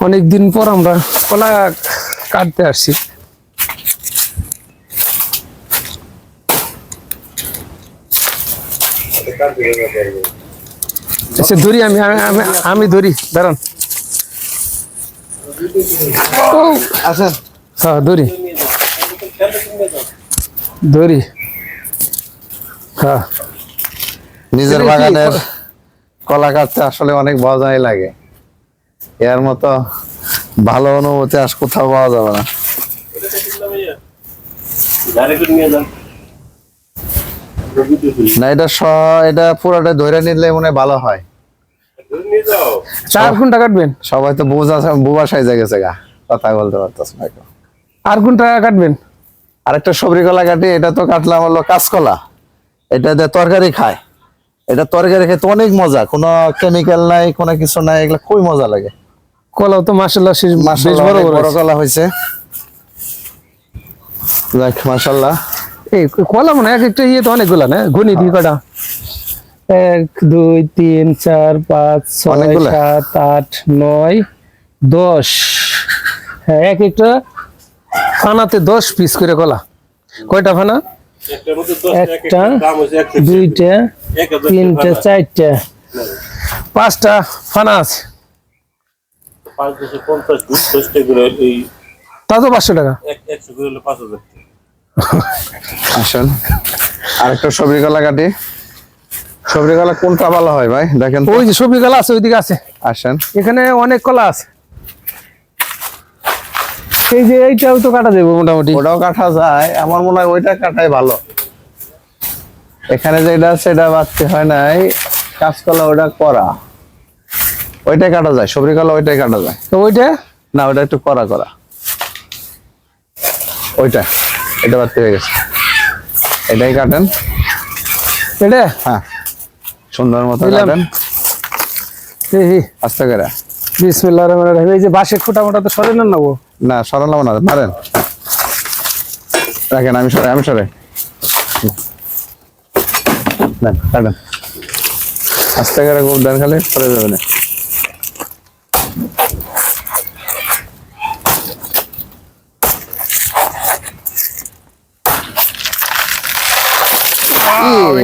অনেকদিন পর আমরা কলা কাটতে আসছি। আচ্ছা ধরি, আমি ধরি, দাঁড়ান। আচ্ছা হ্যাঁ ধরি ধরি। হ্যাঁ, নিজের বাগানের কলা কাটতে আসলে অনেক মজাই লাগে। এর মতো ভালো অনুভূতি আজ কোথাও পাওয়া যাবে না। না এটা পুরোটা ধরে নিলে মনে হয় ভালো হয়। 4 ঘন্টা কাটবেন? সবাই তো বুবা সাইজে গেছে গা, কথা বলতে পারতেছ না। আর কোনটা কাটবেন? আরেকটা সবরি কলা কাটি, এটা তো কাটলাম হলো কাঁচকলা। এটা দিয়ে তরকারি খায়, এটা তরকারি খেতে অনেক মজা, কোনো কেমিক্যাল নাই, কোনো কিছু নাই, এগুলো খুবই মজা লাগে। কলাও তো মাশাআল্লাহ বেশ বড় বড় কলা হয়েছে, যাক মাশাআল্লাহ। এই কলা মনে এক একটা ইয়ে তো অনেকগুলা না, গণি দিই কটা? 1 2 3 4 5 6 7 8 9 10। হ্যাঁ, এক একটা ফানাতে 10 পিস করে কলা। কয়টা ফানা? একটা, দুইটা, তিনটা, চারটা, 5টা ফানা আছে। তা তো 500 টাকা। আসেন আরেকটা সবরি কলা কাটি। সবরি কলা কোনটা ভালো হয় ভাই দেখেন? ওই যে সবজি কলা আছে, ওইদিকে আছে। আসেন, এখানে অনেক কলা আছে। এই যে এইটাও তো কাটা দেবো মোটামুটি। ওটাও কাটা যায়, আমার মনে হয় ওইটা কাটাই ভালো। এখানে যেটা আছে এটা বাড়তে হয় নাই, কাঁচকলা ওটা করা, ওইটাই কাটা যায়। সবরি কলা ওইটাই কাটা যায়। তো ওইটা না, ওটা একটু করা করা, ওইটা এটা বাড়তে হয়ে গেছে, এটাই কাটেন। এটা হ্যাঁ, সুন্দর মতো কাটেন আস্তে করে। বিসমিল্লাহির রহমানির রহিম। এই যে বাঁশের খোটা মোটা তো সরে নেন না? না সরালাম না, পারেন রাখেন, আমি সরে কাটেন আস্তে করে, খুব দেন খালি সরে যাবে না।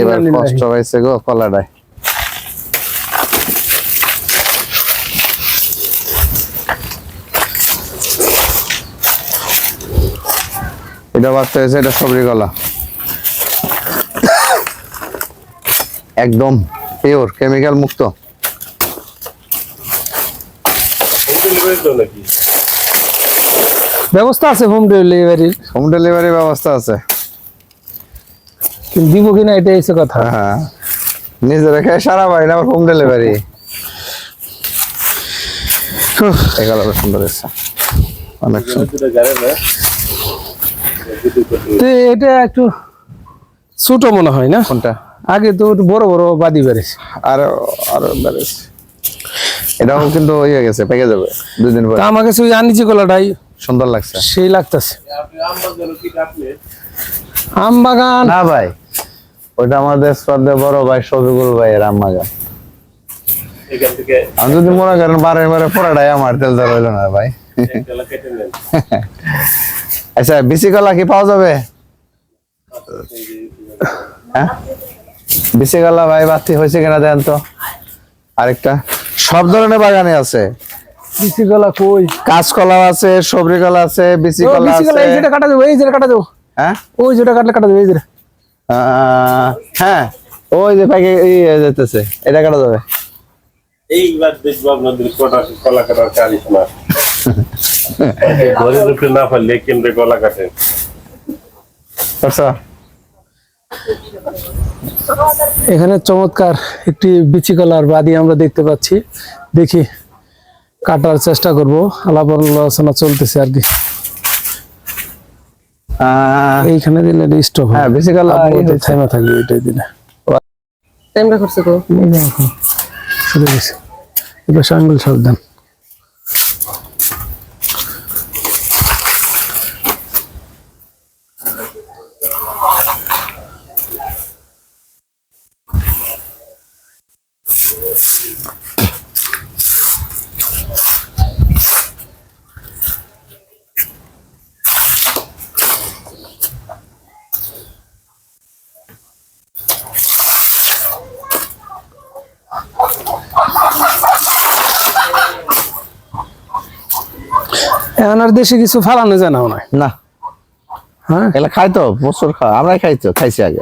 এবার কষ্ট হয়েছে গো কলাটায়। এটা বাড়তে হয়েছে, এটা সবরি কলা একদম পিওর, কেমিক্যাল মুক্ত। ব্যবস্থা আছে হোম ডেলিভারির? হোম ডেলিভারি ব্যবস্থা আছে, কিন্তু দিব কিনা এটাই হচ্ছে কথা। হ্যাঁ, নিজে রেখে সারা বাড়ি না, হোম ডেলিভারি। এগুলো সুন্দর হয়েছে, অনেক সুন্দর। এটা একটু ছোট মনে হয় না? কোনটা? আগে তো বড় বড় বাদি বেড়েছে। আরো আরো বেড়েছে, এটাও কিন্তু হয়ে গেছে, পেকে যাবে 2 দিন পরে। আমার কাছে ওই আনিজি কলাটাই সুন্দর লাগছে, সেই লাগতেছে। আম বাগান না ভাই, ওইটা আমাদের শ্রদ্ধেয় বড় ভাই শফিকুল ভাইয়ের আম বাগান। আমি যদি মনে করেন বারে বারে পড়াটাই আমার, তেল ধর হইল না ভাই। আচ্ছা, বিসি কলা কি পাওয়া যাবে? হ্যাঁ, বিসি কলা ভাই বাতি হয়েছে কিনা দেন তো। আরেকটা, সব ধরনের বাগানে আছে। বিসি কলা কই? কাঁচকলা আছে, সবরি কলা আছে, বিসি কলা আছে। এই যেটা কাটা দেবো, এই যেটা কাটা দেবো। হ্যাঁ, ওই যেটা কাটলে কাটা দেবো, এই যেটা। হ্যাঁ, ওই যে প্যাকে যেতেছে, এটা কাটা যাবে। এইবার দেখবো আপনাদের কলা কাটার কারিশমা। ঘরের উপরে না পারলে কেমনে কলা কাটেন? আচ্ছা, এখানে চমৎকার একটি বিচি কলার বাদি আমরা দেখতে পাচ্ছি। দেখি কাটার চেষ্টা করব, আলাপ আলোচনা চলতেছে আর কি। এইখানে দিলে স্টপ। হ্যাঁ, বিসি কলা থাইমা থাকবে, এটাই দিলে টাইমটা করছে তো শুরু গেছে। এবার আঙ্গুল সাবধান। এখন আর দেশে কিছু ফালানো যায় না মনে হয়। না হ্যাঁ, এগুলা খাই তো প্রচুর খাওয়া, আমরাই খাইছি আগে।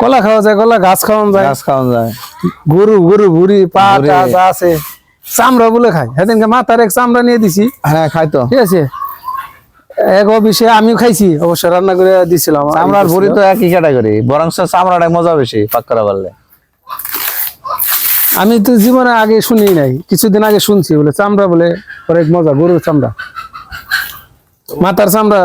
কলা খাওয়া যায়, কলা গাছ খাওয়া যায়, গাছ খাওয়া যায়, গরু ভুড়ি পা ভুড়ি। টা যা আছে চামড়া বলে খায়। সেদিনকে মাথার এক চামড়া নিয়ে দিছি, হ্যাঁ খাই তো। ঠিক আছে। এক অফিসে আমিও খাইছি, অবশ্য রান্না করে দিছিলাম। চামড়ার ভুড়ি তো একই ক্যাটাগরি, বরং চামড়াটা মজা বেশি পাক করা পারলে। আমি তো জীবনে আগে শুনি নাই, কিছুদিন আগে শুনছি বলে চামড়া বলে অনেক মজা, গরুর চামড়া, মাথার চামড়া।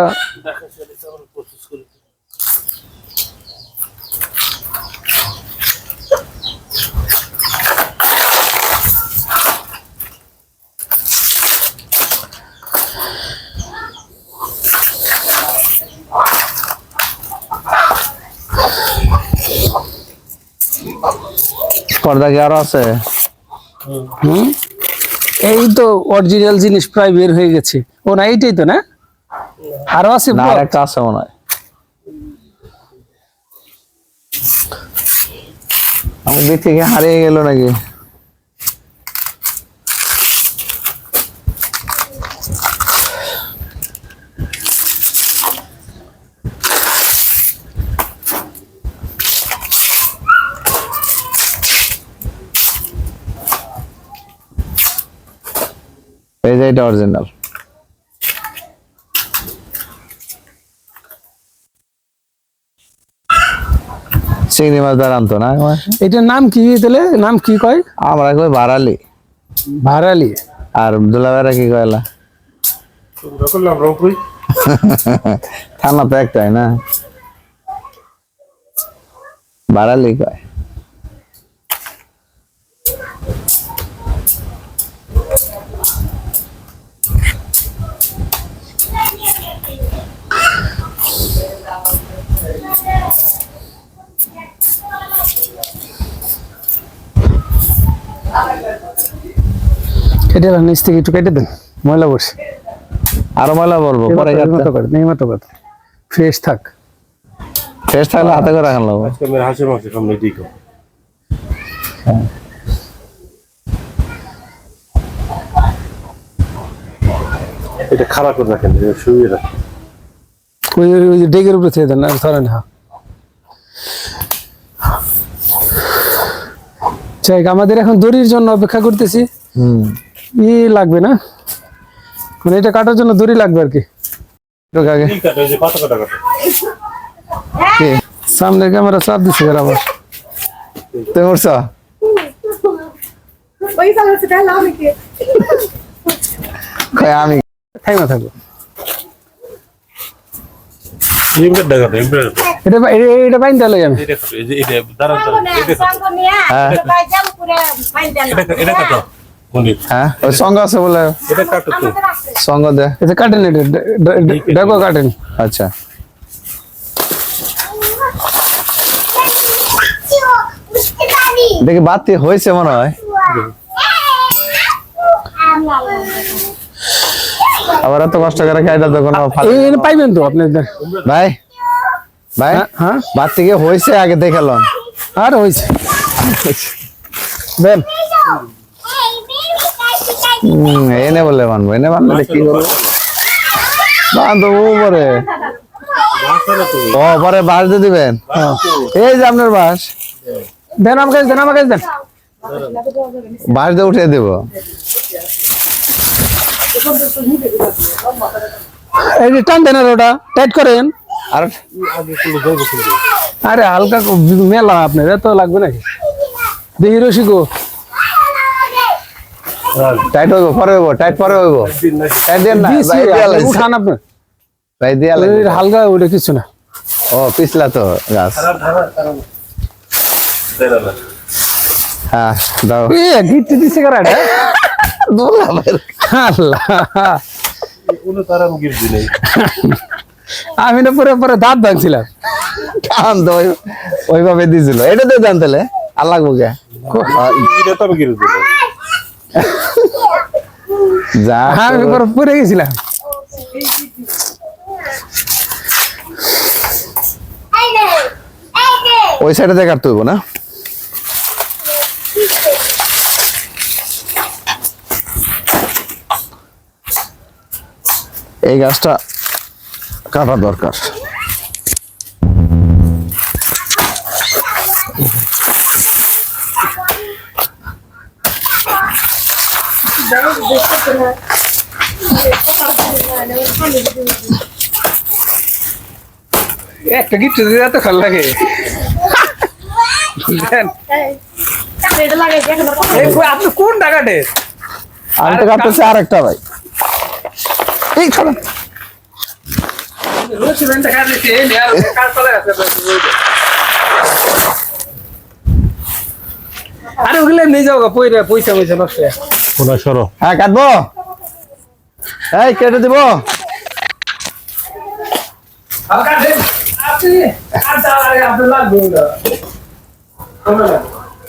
পর্দা কি আরো আছে? হুম, এই তো অরিজিনাল জিনিস প্রায় বের হয়ে গেছে। ও না, এইটাই তো না, আরো আছে না পথ? আর একটা আছে মনে হয়। আমার দিক থেকে হারিয়ে গেল নাকি? এই যে এটা অরিজিনাল। চিংড়ি মাছ দ্বারা আনতো না এটার নাম কি তাহলে? নাম কি কয়? আমরা কই বারালি, ভাড়ালি। আর দুলাবেরা কি কয়লা? করলাম রংপুরি থানা তো একটাই না, বারালি কয়। কেটে দেন, নিচ থেকে একটু কেটে দেন, ময়লা বসে। আরো ময়লা বলবো পরে ফ্রেশ থাক। ফ্রেশ থাকলে হাতে করে রাখান লাগবো। আজকে আমি হাঁসের মাংস সামনে দিই এটা খারাপ করে রাখেন, শুয়ে রাখেন। ওই যে ডেগের উপরে ছেড়ে দেন, আর ধরেন। হ্যাঁ, যাই, আমাদের এখন দড়ির জন্য অপেক্ষা করতেছি। ই লাগবে না, মানে এটা কাটার জন্য দড়ি লাগবে আর কি। আগে ঠিক আছে, ওই যে পাতা কাটা কাটা কি সামনে ক্যামেরা চাপ দিচ্ছে আবার। তুমি উঠছ? কই আমি খাই না থাকবো। ইমপ্রেট দেখাতো, ইমপ্রেট এটা বাইন দিলে আমি। এটা কাটো, এই যে এটা দাঁড়ান এটা কাটো, এটা কাটো কোনটি? হ্যাঁ ওই সঙ্গ আছে বলে এটা কাটো তো। সঙ্গ দে। এটা কাটেন, এটা ডাকো কাটেন। আচ্ছা দেখি বাতি হয়েছে মনে হয়। আবার এত কষ্ট করে খাইটা তো কোনো এই পাইবেন তো আপনি। ভাই ভাই হ্যাঁ, বাতি কি হয়েছে আগে দেখালাম। আর হয়েছে দেন। এনে বলে মানবো, এনে মানলে কি করবো? বান্ধব পরে ও পরে বাস দিয়ে দিবেন। এই যে আপনার বাস দেন আমাকে, দেন আমাকে, দেন। বাস দিয়ে উঠিয়ে দেবো। এই যে টান দেন, আর ওটা টাইট করেন। আর আরে হালকা মেলা আপনার এত লাগবে নাকি? দেখি রসিকো টাইট হইব পরে হইব, টাইট পরে হইব। টাইট দেন না দিছি, ভাই, দিয়া আপনি লাইছে। উঠান আপনি। ভাই দিয়া লাইছে। ওই হালকা ওটা কিছু না। ও পিছলা তো গাছ। হ্যাঁ দাও। এ গিট্টি দিছে কারা এটা? দোলা ভাই আল্লাহ, কোনো তারা গিফট দিই আমি না পরে পরে দাঁত ভাঙছিলাম। টান তো ওইভাবে দিছিল। এটা দিয়ে দেন তাহলে আর লাগবো কে? এটা তো আমি গিফট দিই যা আমি পরে পরে গেছিলাম। ওই সাইডে দিয়ে কাটতে হইব না? এই গাছটা কাটা দরকার। একটা গিফট দিতে এত ভালো লাগে। আপনি কোন টাকাটে? আমি তো কাটতেছি আর একটা ভাই। এই খারাপ আরে ওগুলো নিয়ে যাও পয়সা পয়সা পয়সা নষ্ট। কোনা সরো। হ্যাঁ কাটবো, এই কেটে দিব।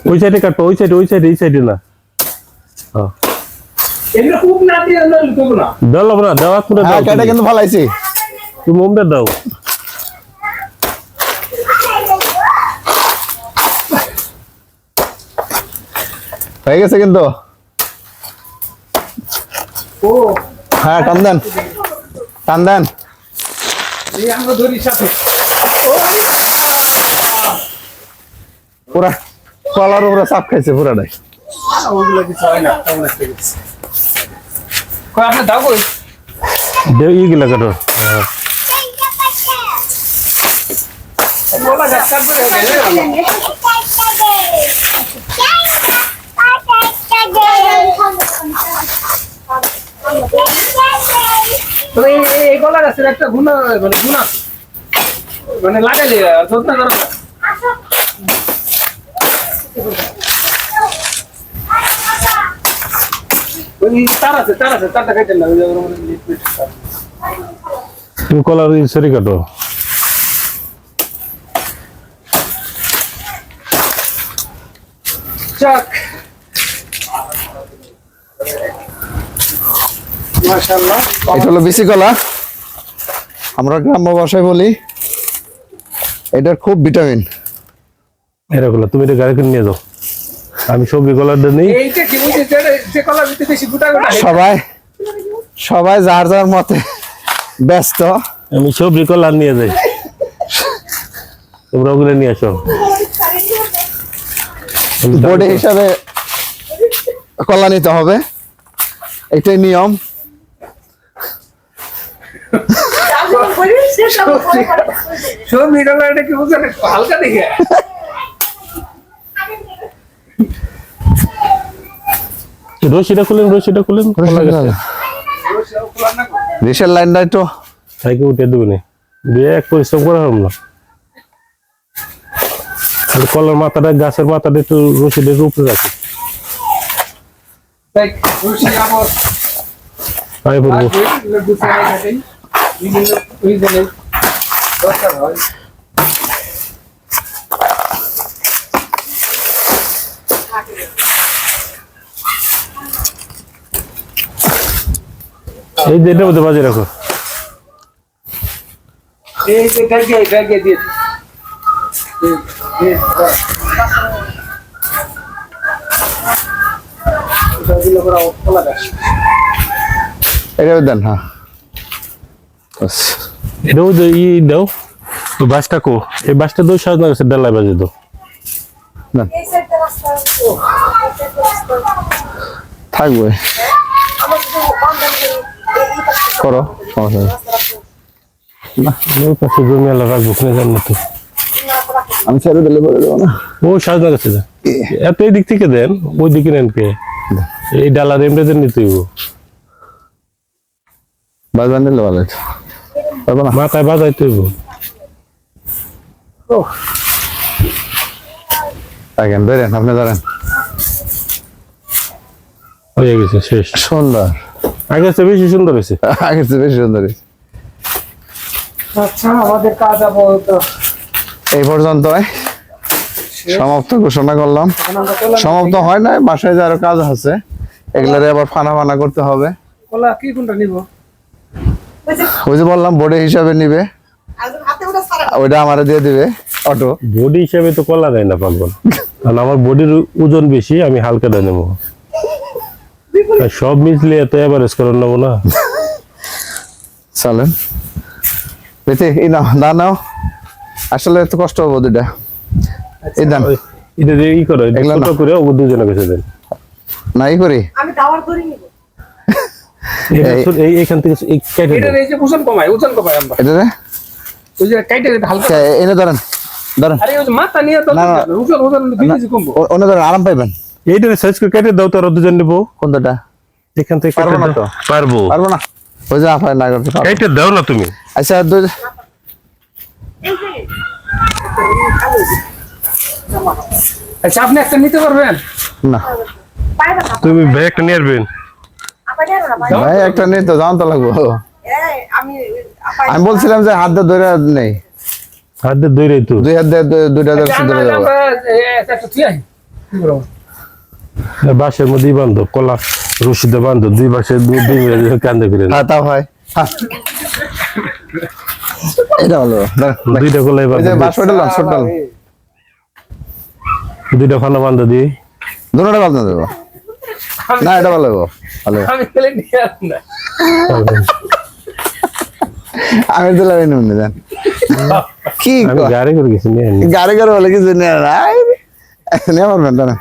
ওই সাইডে কাটবো, ওই সাইডে এই সাইডে না। দাও না, দেওয়া করে দাও। হ্যাঁ কেটে কিন্তু ফালাইছি। তুমি মোমটা দাও। হয়ে গেছে কিন্তু। হ্যাঁ টান দেন, টান দেন। পুরা কলার উপরে চাপ খাইছে পুরাটাই। আপনার দাও কই? দেও ইগুলা কাটো। বলা গাছ কাটবে এই গলা গাছের একটা গুণা মানে গুণা মানে লাগাইলে যত্ন করো না। তার আছে তারটা খাইতেন না। তুমি কলার সরি কাটো। যাক মাশাআল্লাহ। এটা হলো বিসি কলা, আমরা গ্রাম্য ভাষায় বলি। এটার খুব ভিটামিন। এরকম তুমি এটা গাড়ি করে নিয়ে যাও, আমি সবজি কলারটা নেই। এইটা কি বুঝি যে কলার ভিতরে বেশি গোটা গোটা সবাই সবাই যার যার মতে ব্যস্ত। আমি সবজি কলার নিয়ে যাই, তোমরা ওগুলো নিয়ে আসো। বডি হিসাবে কলা নিতে হবে, এটাই নিয়ম। সব মিরালা এটা কি বুঝছেন হালকা দেখে রশিটা খুলেন রেশের লাইনটা একটু সাইকেল উঠে দেবে না, দিয়ে এক পরিশ্রম করা হবে না। খালি কলার মাথাটা, গাছের মাথাটা একটু রশিদের উপরে রাখি। দেখ রুশি আমার আয় বলবো গুছাই রাখাই বিভিন্ন রিজনে দরকার হয়। এই যে এটার মধ্যে বাজে রাখো। এই যে ব্যাগে দিয়ে এটা দেন। হ্যাঁ এটাও ই দাও, বাসটা কো, এই বাসটা দো সাজনা গেছে ডালায় বাজে দাও। থাকবে করো, সমস্যা নেই। না ওই পাশে জমি আলা রাখবো, কিনে জান না তো। আমি ছেড়ে দিলে বলে দেবো না। ও সাজনা গেছে যা, এত এই দিক থেকে দেন, ওই দিকে নেন কে, এই ডালার এমনি নিতে হইব। বাজার নিলে ভালো হতো। পারবো না, মাথায় বাজাইতে হইব। দেখেন ধরেন, আপনি ধরেন। হয়ে গেছে, শেষ। সুন্দর, আগের চেয়ে বেশি সুন্দর হয়েছে। আগের চেয়ে বেশি সুন্দর হয়েছে। আচ্ছা আমাদের কাজ আপাতত এই পর্যন্ত সমাপ্ত ঘোষণা করলাম। সমাপ্ত হয় না, বাসায় যে আরো কাজ আছে, এগুলারে আবার ফানা করতে হবে। কলা কি কোনটা নিব? ওই যে বললাম বডি হিসাবে নিবে, ওইটা আমারে দিয়ে দিবে অটো। বডি হিসাবে তো কলা দেয় না পাগল, কারণ আমার বডির ওজন বেশি, আমি হালকাটা নেবো। সব মিশলে এত এভারেজ করে নেবো না। চলেন বেশি এই নাও না নাও আসলে তো কষ্ট হবো দুটা এই দাম এটা দিয়ে ই করো, এটা এগুলো ছোট না। করে ও দুজনে বেছে দেন। নাই করি আমি দাওয়ার করে নিব। এইখান থেকে এই কেটে এটা দেন। এই যে ওজন কমাই আমরা এটা রে ওই যে কাইটে হালকা এনে ধরেন ধরেন আরে ওই যে মাথা নিয়ে তো না, না। ওজন ওজন 2 কেজি কমবো অন্য ধরেন আরাম পাইবেন এইটা সাইজ করে কেটে দাও তো আর দুজন নেবো। কোনটা এখান থেকে পারবো কেটে না দাও। তো। পারবো। পারবো না ওই যে আফায় না করতে পারবো কেটে দাও না তুমি। আচ্ছা দুই আচ্ছা আপনি একটা নিতে পারবেন না পাইবা না। তুমি ব্যাগটা নিয়ে আসবেন। আপা দেন না ভাই। ভাই একটা নেই তো জান তো লাগবো এই আমি আপা আমি বলছিলাম যে হাত দিয়ে ধরে নেই হাত দিয়ে দৌড়াই তো। দুই হাত দিয়ে দুইটা ধরে ধরে যাবো আমরা একটা ঠিক আছে কি করব বাঁশের মধ্যেই বান্ধব, কলা রশিদে বান্ধব, দুই পাশে দুই মিলে কান্দে করে হ্যাঁ তাও হয় হ্যাঁ। এটা ভালো ধরেন, দুইটা কলাই ওই যে বান্ধব, বাস ওটা ছোট দুইটা ফানা বান্ধব দিই। দুটোটা ভালো দেবো না এটা ভালো দেবো ভালো আমি খেলে নিয়ে আসব না আমি দিলাম এই নুন দেন কি আমি গাড়ি করে গেছি নিয়ে আনি। গাড়ি গাড়ি বলে কিছু নেই নিয়ে পারবেন না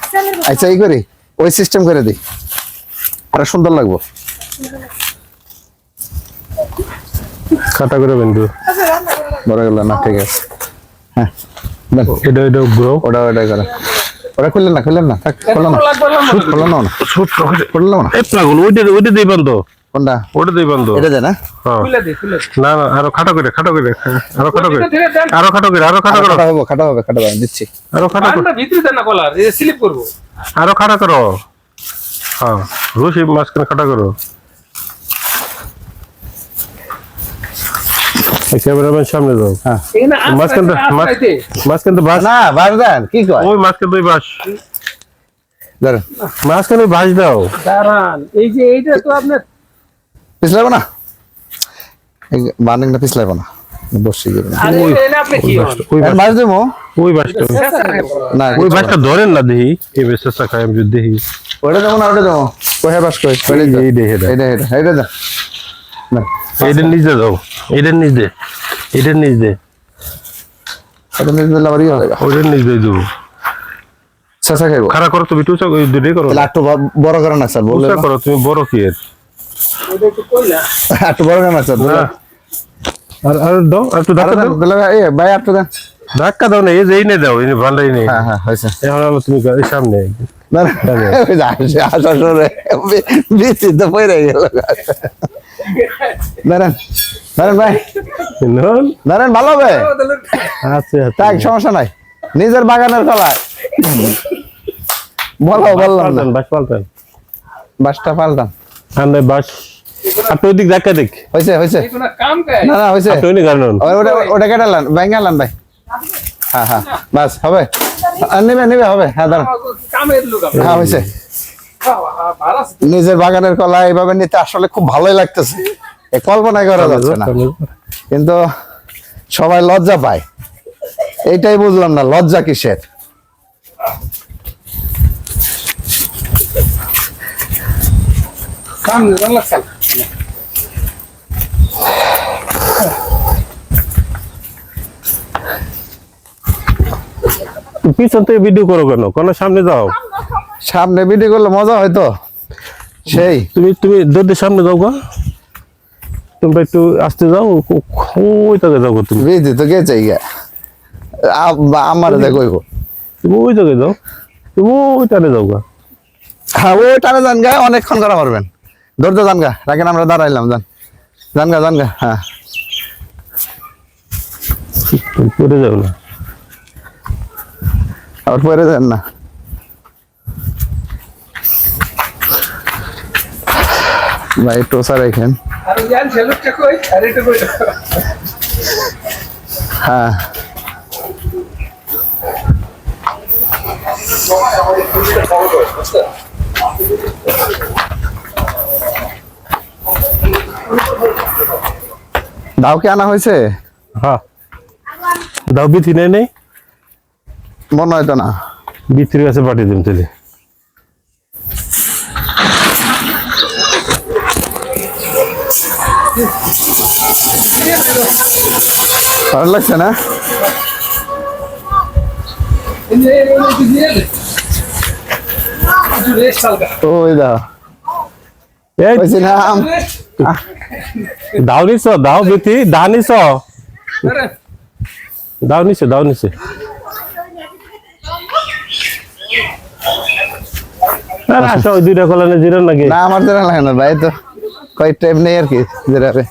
আচ্ছা এই করি ওই সিস্টেম করে দিই আরে সুন্দর লাগবো খাটা করে বেন্দু বড় গেল না ঠিক আছে হ্যাঁ দেন। এটা এটা গ্রো ওটা ওটা করে ওটা খুললেন না থাক খুললাম না খুললাম না খুললাম না এই পাগল ওইটা দিয়ে বান্ধব, কোনটা ওটা দিয়ে বান্ধব। এটা দেন হ্যাঁ খুলে দে না না আরো খাটো করে আরো খাটো করে খাটা হবে দিচ্ছি আরো খাটো করে আমরা ভিতরে দেন না কলার এই স্লিপ করব আরো খাটো করো। হ্যাঁ রশি মাঝখানে খাটো করো। ক্যামেরাম্যান সামনে যাও। হ্যাঁ এখানে মাঝখানে বাস, না বাস দেন কি কয় ওই মাঝখানে দুই বাস, ধরেন মাঝখানে বাস দাও। দাঁড়ান এই যে এইটা তো আপনার পিছলাবো না বার্নিংটা পিছলাবো না বসে গেবে না আরে এটা আপনি কি হন ওই বাস, মাছ দেবো ওই বাসটা, না ওই বাসটা ধরেন না দেখি এই বেসা খাই আমি যদি দেখি। ওটা দেবো না ওটা দেবো কোহে বাস কই এই দেখে দাও, এটা এটা দেন না এইটার নিচ দিয়ে দাও, এইটার নিচ দে, এইটার নিচ দে, এটা নিয়ে দিলে আবার ইয়ে হবে ওইটার নিচ দিয়ে দেবো। চেঁচা খাইবো খারাপ করো তুমি টুচা ওই দুটোই করো, তাহলে একটু বড় করে না স্যার বললে টুচা করো তুমি বড় কি এর। ওটা একটু কইলা একটু বড় করে না স্যার না আর আর দাও আর একটু ধাক্কা দাও, ভাই একটু দেন ধাক্কা দাও না, এই যে এই নে দাও, এই যে ভান্ডাই নেই। হ্যাঁ হ্যাঁ হয়েছে এখন আবার তুমি এই সামনে না, না, ওই যে আসার সময় বিচিত্র পড়ে গেল দাঁড়ান ভাই নন দাঁড়ান ভালো হবে আছে তাই সমস্যা নাই নিজের বাগানের কলায় বললাম না বাস পাল্টান বাসটা পাল্টান আন্দাই বাস আপনি ওই দিক ধাক্কা দেখ, হয়েছে এই কোন কাম কাজ না হয়েছে আপনি ওই গান ওটা কেটালান ব্যাঙ্গালান ভাই হ্যাঁ বাস হবে নেবে হবে হ্যাঁ দাঁড়ান কামের লোক আপনি হ্যাঁ হয়েছে ভালো আছে নিজের বাগানের কলা এইভাবে নিতে আসলে খুব ভালোই লাগতেছে এ কল্পনা করা যাচ্ছে না কিন্তু সবাই লজ্জা পায় এইটাই বুঝলাম না লজ্জা কিসের কাম ভালো লাগছে পিছন থেকে ভিডিও করো কেন, কোন সামনে যাও, সামনে ভিডিও করলে মজা হয়তো সেই তুমি তুমি দৌড়ে সামনে যাও গা, তোমরা একটু আসতে যাও, ওই জায়গায় যাও গো, তুমি বিজি তো গেছে গিয়া আমার দেখো তুমি ওই জায়গায় যাও, তুমি ওই টানে যাও গা। হ্যাঁ ওই টানে যান গা অনেকক্ষণ করা পারবেন ধৈর্য যান গা রাখেন আমরা দাঁড়াইলাম যান গা হ্যাঁ তুমি পড়ে যাও না, আবার পরে যান না ভাই টোসা রাখেন আর জান সেলুটটা কই আর এটা কই হ্যাঁ দাও কি আনা হয়েছে হ্যাঁ দাও, বিথি নেই নেই, মনে হয়তো না বিথির কাছে পাঠিয়ে দিন তাহলে। ভালো লাগছে না? ওই দাও এই বলছিলাম দাও নিছ, দাও বেটি, দা নিছ, দাও নিছে, দাও নিছে। আর আসো ওই দুইটা কলানে জিরান নাকি? না আমার জানা লাগে না ভাই, তো কয়েক টাইম নেই আর কি যেটারে।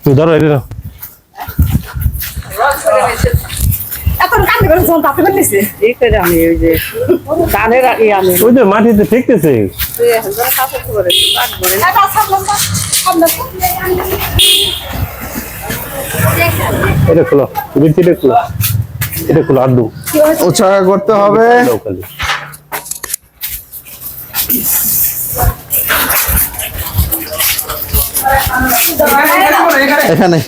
তুই ধরো এটা না। এখন কাজ করে যখন তাতে বলতেছে এই করে আমি ওই যে কানে রাখি আমি ওই যে মাটিতে ঠেকতেছে। তুই এখন ধরে কাপড় করে কাজ করে এটা সামলাম সামলাম এটা খোলো, বিচিটা খোলো, এটা খোলো আদু উৎসাহ করতে হবে। দাও খালি। এখানে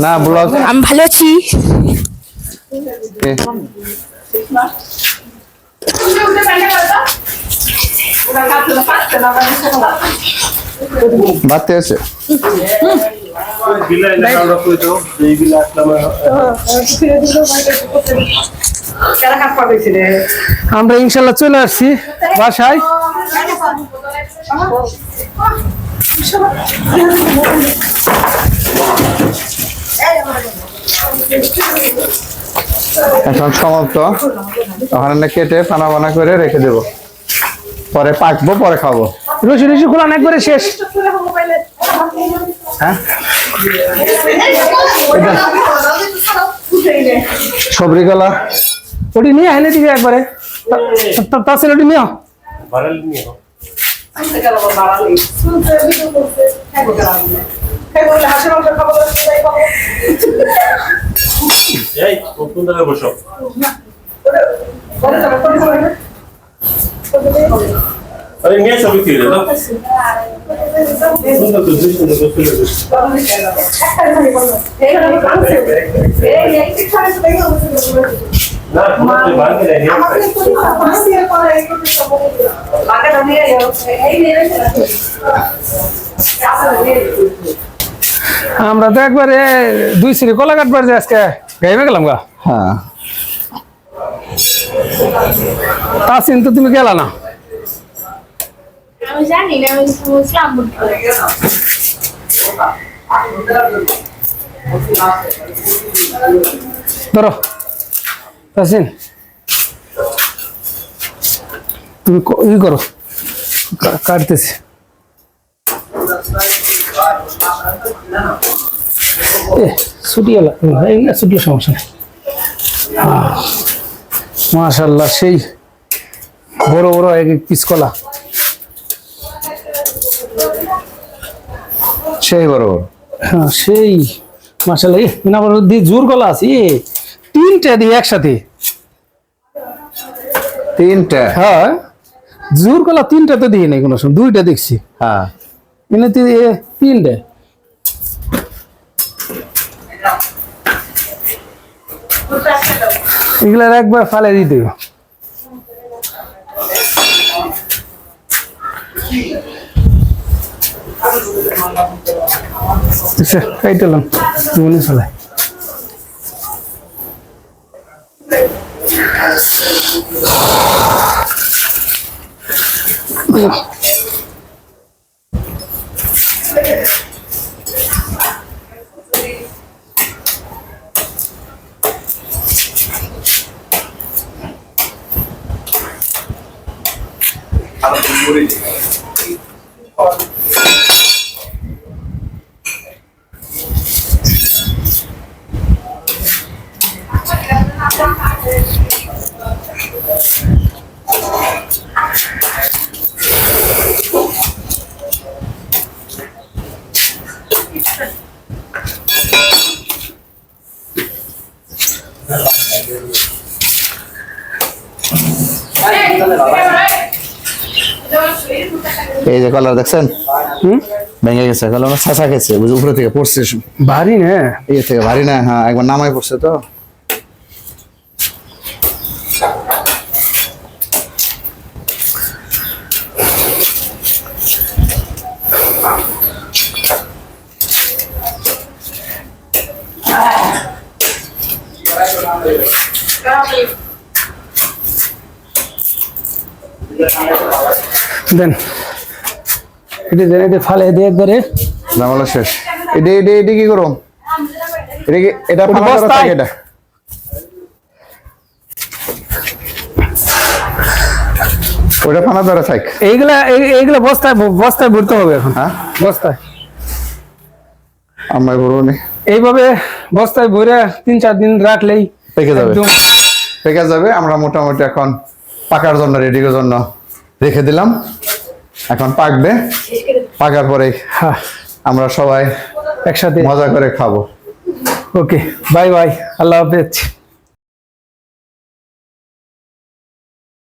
না ব্লগ আমি ভালো আছি। বাড়তে আছে আমরা ইনশাল্লাহ চলে আসছি বাসায়। এখন সমাপ্ত। ওখানে কেটে পানা বানা করে রেখে দেব, পরে পাকবো, পরে খাবো। রসি রসি খোলা একবারে শেষ। হ্যাঁ সবরি কলা ওটি নিয়ে আইনে দিকে একবারে তাছাড়া ওটি নিও। এই কোন জায়গায় বসো? আরে নিয়ে সব কি রে? সুন্দর তো সুন্দর তো না তোমাকে বাঁধে দেয় আমরা তো একবারে দুই সিঁড়ি কলা কাটবার যে আজকে গাইবে গেলাম গা। হ্যাঁ তা চিন্তা তুমি গেলা না। আমি জানি না, আমি বুঝলাম ধরো তাসিন, তুমি ই করো, কাটতেছি। ছুটি এলা ছুটি সমস্যা নেই। মাশাল্লাহ সেই বড় বড় এক এক পিস কলা, সেই বরাবর। হ্যাঁ সেই মাশাল্লাহ। না দিয়ে জোর কলা আছে তিনটা দিয়ে একসাথে। তিনটা? হ্যাঁ জোর কলা তিনটা তো দিয়ে নাই কোনো সময়, দুইটা দেখছি। হ্যাঁ এনে তিনটা। এগুলার একবার ফালে দিতে হবে। কাইটালাম মনে চলে। এই যে কলার দেখছেন ভেঙে গেছে, কলা ছাঁচা খেয়েছে, বুঝি উপরে থেকে পড়ছে ভারী না এই থেকে, ভারী না। হ্যাঁ একবার নামাই পড়ছে তো। দেন এটা দেন, এটা ফালে দিয়ে একবারে ঝামেলা শেষ। এটা কি করো? এটা ওটা ফালা করা বস্তায়। থাকে এটা। ওটা ফানা ধরে থাক। এইগুলা বস্তায় বস্তায় ভরতে হবে এখন। হ্যাঁ বস্তায় আমরা করবো নি, এইভাবে বস্তায় ভরে 3-4 দিন রাখলেই পেকে যাবে। একদম পেকে যাবে। আমরা মোটামুটি এখন পাকার জন্য রেডির জন্য রেখে দিলাম। এখন পাকবে, পাকার পরে হ্যাঁ আমরা সবাই একসাথে। মজা করে খাবো। ওকে, বাই বাই, আল্লাহ হাফেজ।